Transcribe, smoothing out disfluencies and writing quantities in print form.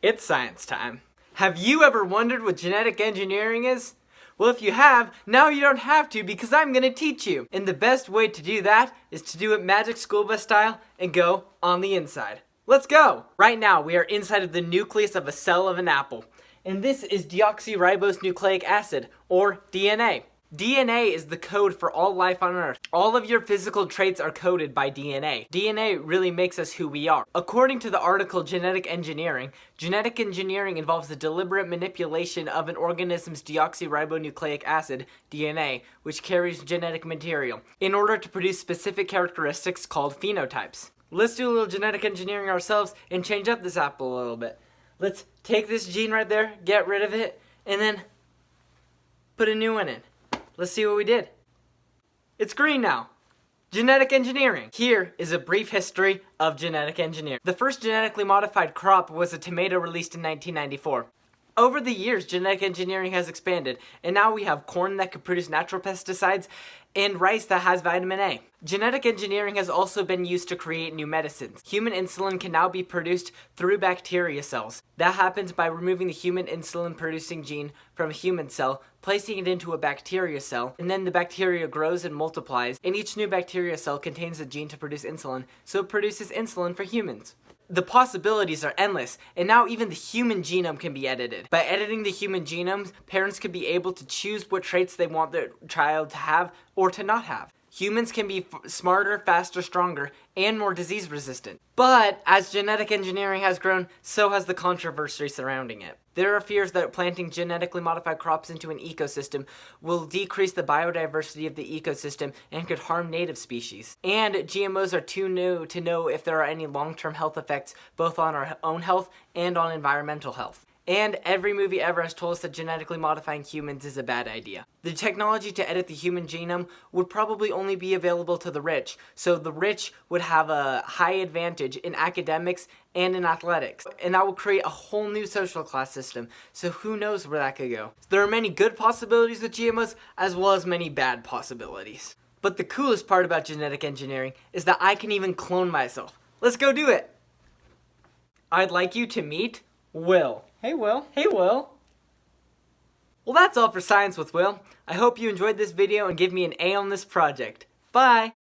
It's science time. Have you ever wondered what genetic engineering is? Well, if you have, now you don't have to because I'm going to teach you. And the best way to do that is to do it Magic School Bus style and go on the inside. Let's go! Right now we are inside of the nucleus of a cell of an apple. And this is deoxyribose nucleic acid, or DNA. DNA is the code for all life on Earth. All of your physical traits are coded by DNA. DNA really makes us who we are. According to the article Genetic Engineering involves the deliberate manipulation of an organism's deoxyribonucleic acid, DNA, which carries genetic material, in order to produce specific characteristics called phenotypes. Let's do a little genetic engineering ourselves and change up this apple a little bit. Let's take this gene right there, get rid of it, and then put a new one in. Let's see what we did. It's green now. Genetic engineering. Here is a brief history of genetic engineering. The first genetically modified crop was a tomato released in 1994. Over the years, genetic engineering has expanded, and now we have corn that can produce natural pesticides and rice that has vitamin A. Genetic engineering has also been used to create new medicines. Human insulin can now be produced through bacteria cells. That happens by removing the human insulin-producing gene from a human cell, placing it into a bacteria cell, and then the bacteria grows and multiplies, and each new bacteria cell contains a gene to produce insulin, so it produces insulin for humans. The possibilities are endless, and now even the human genome can be edited. By editing the human genome, parents can be able to choose what traits they want their child to have or to not have. Humans can be smarter, faster, stronger, and more disease resistant. But as genetic engineering has grown, so has the controversy surrounding it. There are fears that planting genetically modified crops into an ecosystem will decrease the biodiversity of the ecosystem and could harm native species. And GMOs are too new to know if there are any long-term health effects both on our own health and on environmental health. And every movie ever has told us that genetically modifying humans is a bad idea. The technology to edit the human genome would probably only be available to the rich, so the rich would have a high advantage in academics and in athletics. And that will create a whole new social class system, so who knows where that could go. There are many good possibilities with GMOs, as well as many bad possibilities. But the coolest part about genetic engineering is that I can even clone myself. Let's go do it! I'd like you to meet Will. Hey, Will. Hey, Will. Well, that's all for Science with Will. I hope you enjoyed this video and give me an A on this project. Bye!